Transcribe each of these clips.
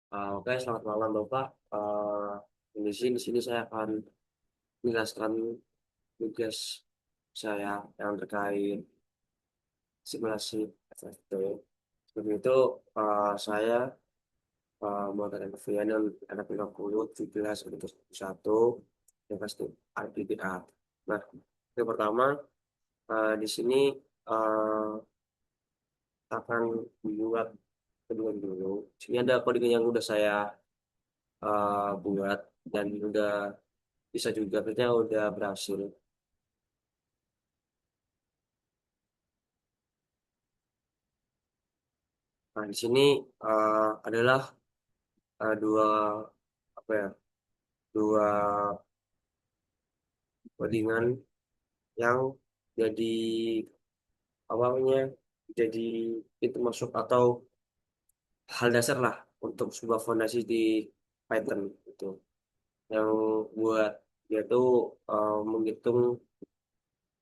Oke, selamat malam Bapak. Di sini saya akan menjelaskan tugas saya yang terkait simulasi FFT. Sebelum itu, saya mengadakan kevian yang ada 30, 17, untuk satu yang pasti RPPA. Nah, yang pertama, di sini uh, akan membuat kedua dulu. Sini ada coding yang udah saya buat dan udah bisa juga, artinya udah berhasil. Nah, di sini adalah dua apa ya, dua codingan yang jadi awalnya jadi pintu masuk atau hal dasar lah untuk sebuah fondasi di Python itu. Yang buat dia tuh menghitung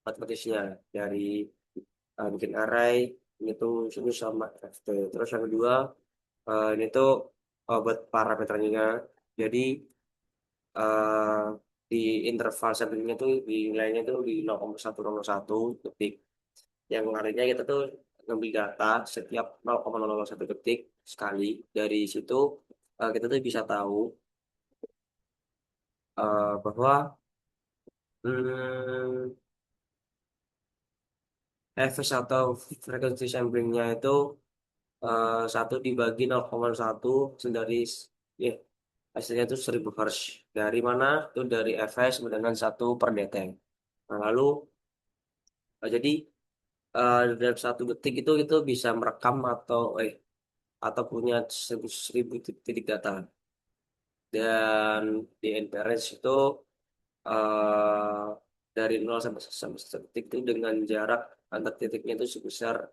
matematisnya dari bikin array, menghitung sinus sama FT. Terus yang kedua, ini tuh buat parameternya. Jadi eh, di interval sampingnya tuh di nilainya tuh di 0,101 detik. Yang artinya kita tuh ngambil data setiap 0,001 detik sekali. Dari situ kita tuh bisa tahu bahwa hmm, fs atau frekuensi samplingnya itu satu dibagi 0,1 dari ya, hasilnya itu 1000 Hz. Dari mana? Itu dari fs dengan satu per detik. Nah, lalu jadi dalam 1 detik itu bisa merekam atau punya 1000 titik data. Dan di NPRS itu eh, dari 0 sampai 1 detik itu dengan jarak antar titiknya itu sebesar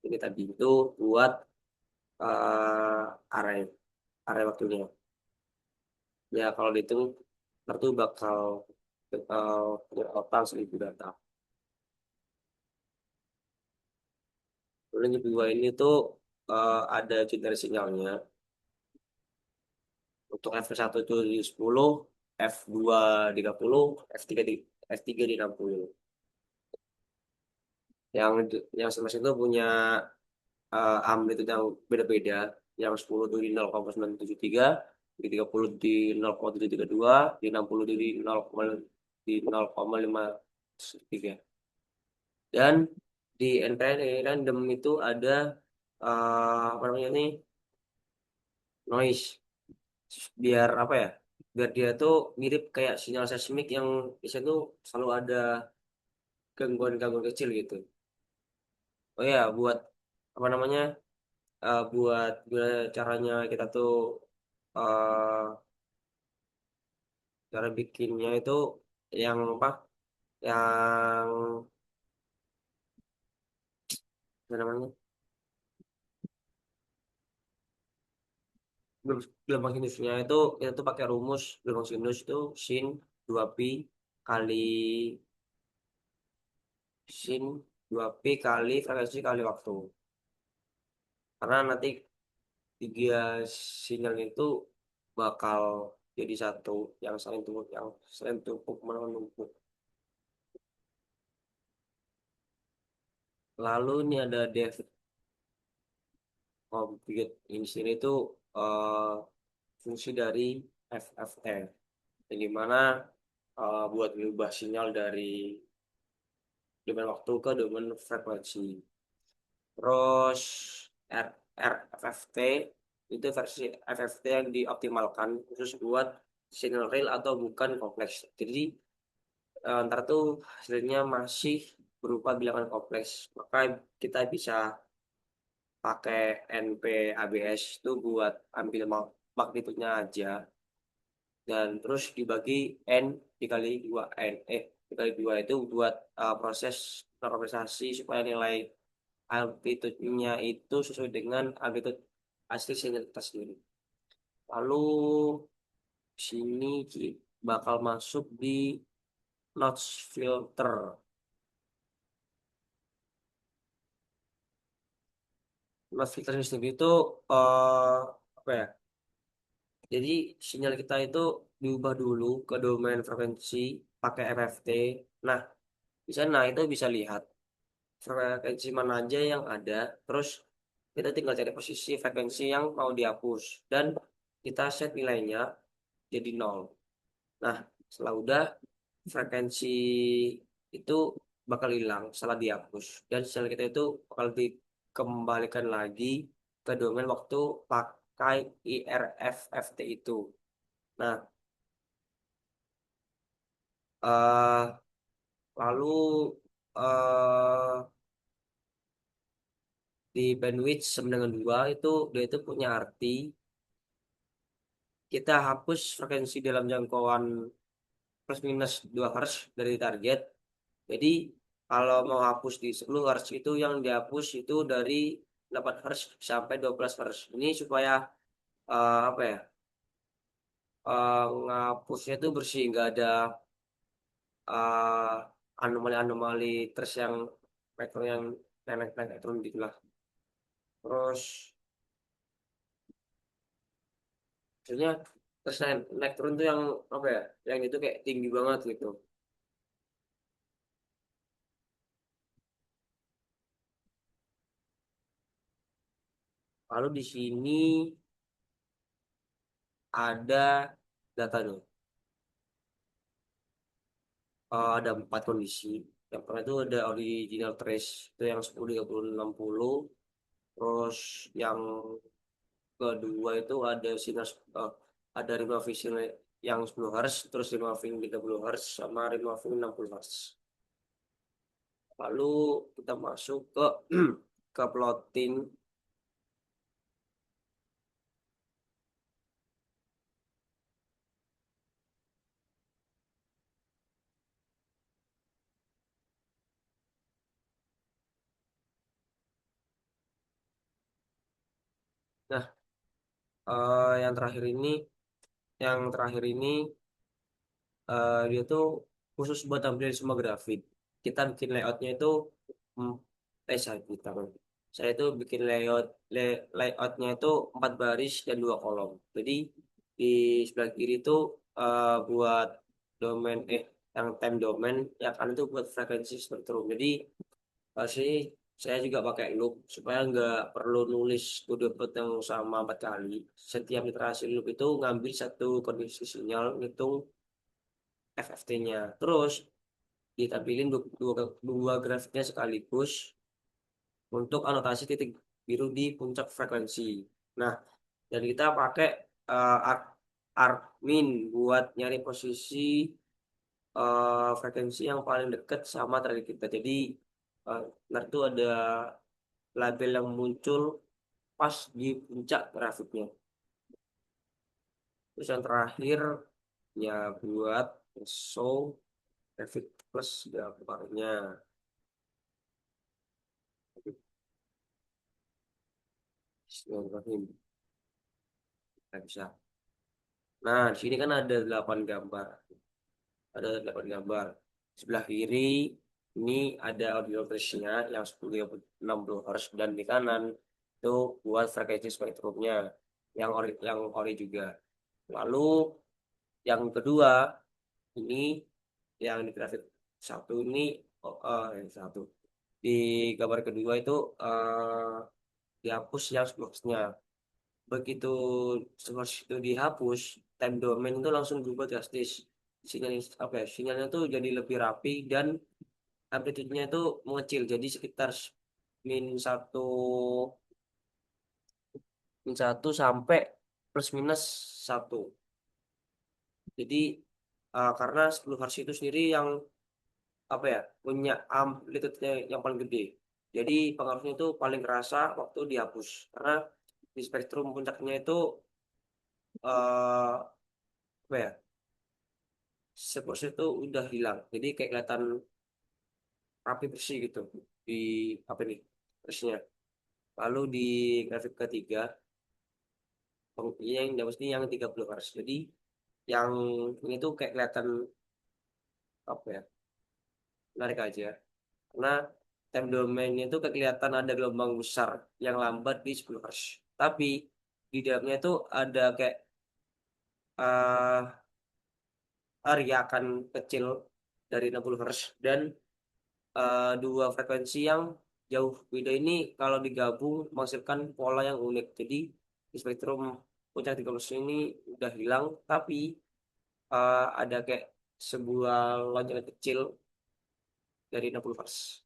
ini tadi itu buat array array waktunya. Ya kalau dihitung tentu bakal punya total 1000 data. Lalu yang kedua ini tuh ada generasi sinyalnya. Untuk F1 itu di 10, F2 di 30, F3 di 60. Yang masing-masing itu punya amplitude yang beda-beda. Yang 10 itu di 0,973, di 30 di 0,732, di 60 di 0,513. Dan di NPN random itu ada apa namanya ini, noise. Biar apa ya, biar dia tuh mirip kayak sinyal seismik yang biasanya tuh selalu ada gangguan-gangguan kecil gitu. Oh ya, buat apa namanya, buat gimana caranya kita tuh eh cara bikinnya itu yang apa, yang apa namanya, gelombang sinusnya itu kita tuh pakai rumus gelombang sinus itu sin 2pi kali sin 2pi kali frekuensi kali waktu. Karena nanti tiga sinyal itu bakal jadi satu yang saling tumpuk menumpuk. Lalu ini ada Dev Compute. Ini sini tuh eh, fungsi dari FFT. Yang mana buat mengubah sinyal dari domain waktu ke domain frekuensi. Terus R, RFFT itu versi FFT yang dioptimalkan khusus buat signal real atau bukan kompleks. Jadi ntar tuh hasilnya masih berupa bilangan kompleks. Maka kita bisa pakai NP ABS itu buat ambil magnitudenya aja. Dan terus dibagi N dikali 2 dikali 2 itu buat proses normalisasi supaya nilai amplitude-nya itu sesuai dengan amplitude asli sinyal kita sendiri. Lalu sini bakal masuk di notch filter. Notch filter sendiri itu apa ya? Jadi sinyal kita itu diubah dulu ke domain frekuensi pakai FFT. Nah, di sana itu bisa lihat frekuensi mana aja yang ada. Terus kita tinggal cari posisi frekuensi yang mau dihapus dan kita set nilainya jadi nol. Nah, setelah udah frekuensi itu bakal hilang setelah dihapus dan sel kita itu bakal dikembalikan lagi ke domain waktu pakai IRFFT itu. Nah, eh lalu eh di bandwidth sama dengan 2 itu dia itu punya arti kita hapus frekuensi dalam jangkauan plus minus 2 Hz dari target. Jadi kalau mau hapus di 10 Hz itu yang dihapus itu dari 8 Hz sampai 12 Hz. Ini supaya apa ya? Ngapusnya itu bersih, nggak ada eh, anomali-anomali terus yang pattern yang naik-naik turun gitu lah. Terus maksudnya terus naik turun tuh yang apa ya? Yang itu kayak tinggi banget gitu. Lalu di sini ada datanya. Ada 4 kondisi. Yang pertama itu ada original trace itu yang 10 30 60. Terus yang kedua itu ada sinar ada removing yang 10 Hz, terus removing 30 Hz sama removing 60 Hz. Lalu kita masuk ke ke plotting. Nah, yang terakhir ini dia tuh khusus buat tampilin semua grafik. Kita bikin layoutnya itu hmm, kita saya itu bikin layoutnya itu 4 baris dan 2 kolom. Jadi di sebelah kiri itu buat domain yang time domain, yang kanan itu buat frekuensi spektrum. Jadi pasti saya juga pakai loop supaya nggak perlu nulis kode input yang sama 4 kali. Setiap iterasi loop itu ngambil satu kondisi sinyal, ngitung FFT-nya. Terus ditampilin dua grafiknya sekaligus untuk anotasi titik biru di puncak frekuensi. Nah, dan kita pakai arcmin buat nyari posisi frekuensi yang paling dekat sama target kita. Jadi nanti tuh ada label yang muncul pas di puncak grafiknya. Terus yang terakhir ya buat show grafik plus gambarnya. Bismillahirrahmanirrahim. Nggak bisa. Nah, di sini kan ada 8 gambar. Ada 8 gambar. Sebelah kiri ini ada audio trace-nya yang 10 Hz dan di kanan itu buat frekuensi spektrumnya yang ori juga. Lalu yang kedua ini yang di grafik satu ini yang satu di gambar kedua itu eh, dihapus yang 10 Hz-nya. Begitu source itu dihapus, time domain itu langsung berubah drastis. Sinyal apa ya? Sinyalnya tuh jadi lebih rapi dan amplitude-nya itu mengecil. Jadi sekitar min satu min satu sampai plus minus satu. Jadi karena 10 Hz itu sendiri yang apa ya punya amplitude yang paling gede. Jadi pengaruhnya itu paling kerasa waktu dihapus. Karena di spektrum puncaknya itu apa ya? Seperti itu udah hilang. Jadi kayak kelihatan rapi bersih gitu di apa nih bersihnya. Lalu di grafik ketiga yang pasti yang 30 Hz. Jadi yang ini tuh kayak kelihatan apa ya menarik aja. Karena time domainnya itu kayak kelihatan ada gelombang besar yang lambat di 10 Hz. Tapi di dalamnya itu ada kayak eh area akan kecil dari 60 Hz dan dua frekuensi yang jauh beda ini kalau digabung menghasilkan pola yang unik. Jadi di spektrum puncak 30 Hz ini udah hilang, tapi ada kayak sebuah lonjakan kecil dari 60 Hz.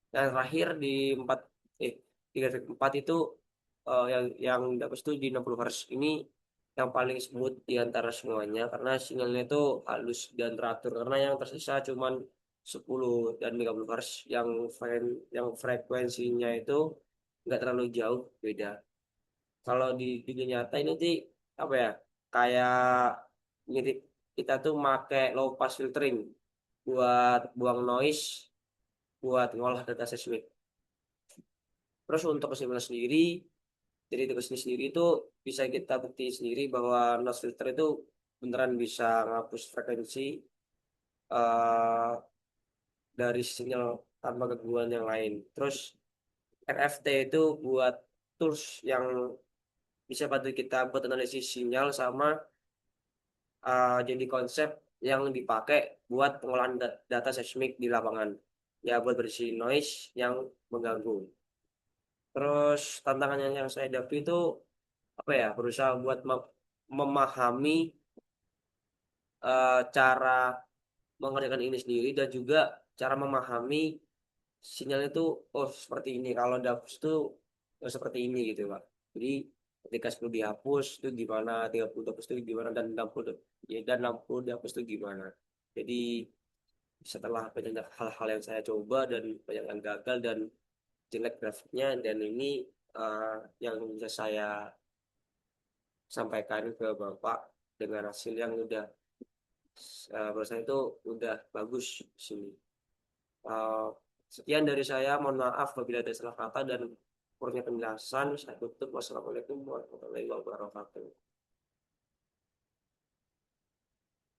Dan terakhir di 4 eh di grafik 4 itu yang dapat itu di 60 Hz ini yang paling smooth di antara semuanya karena sinyalnya itu halus dan teratur karena yang tersisa cuman 10 dan 30 Hz yang frekuensinya itu nggak terlalu jauh beda. Kalau di dunia nyata ini sih apa ya, kayak mirip kita tuh make low pass filtering buat buang noise, buat ngolah data seismik. Terus untuk kesimpulan sendiri, jadi tugas ini sendiri itu bisa kita bukti sendiri bahwa noise filter itu beneran bisa ngapus frekuensi eh, dari sinyal tanpa gangguan yang lain. Terus RFT itu buat tools yang bisa bantu kita buat analisis sinyal sama jadi konsep yang dipakai buat pengolahan data seismik di lapangan. Ya buat bersih noise yang mengganggu. Terus tantangannya yang saya hadapi itu apa ya, berusaha buat memahami cara mengerjakan ini sendiri dan juga cara memahami sinyal itu, oh seperti ini kalau dihapus itu seperti ini gitu Pak. Jadi ketika 10 dihapus itu gimana, 30 dihapus itu gimana, dan 60 ya, dan 60 dihapus itu gimana. Jadi setelah banyak hal-hal yang saya coba dan banyak yang gagal dan jelek grafiknya, dan ini yang bisa saya sampaikan ke Bapak dengan hasil yang udah menurut saya itu udah bagus di sini. Eh, Sekian dari saya, mohon maaf apabila ada salah kata dan kurangnya penjelasan. Saya tutup. Wassalamualaikum warahmatullahi wabarakatuh.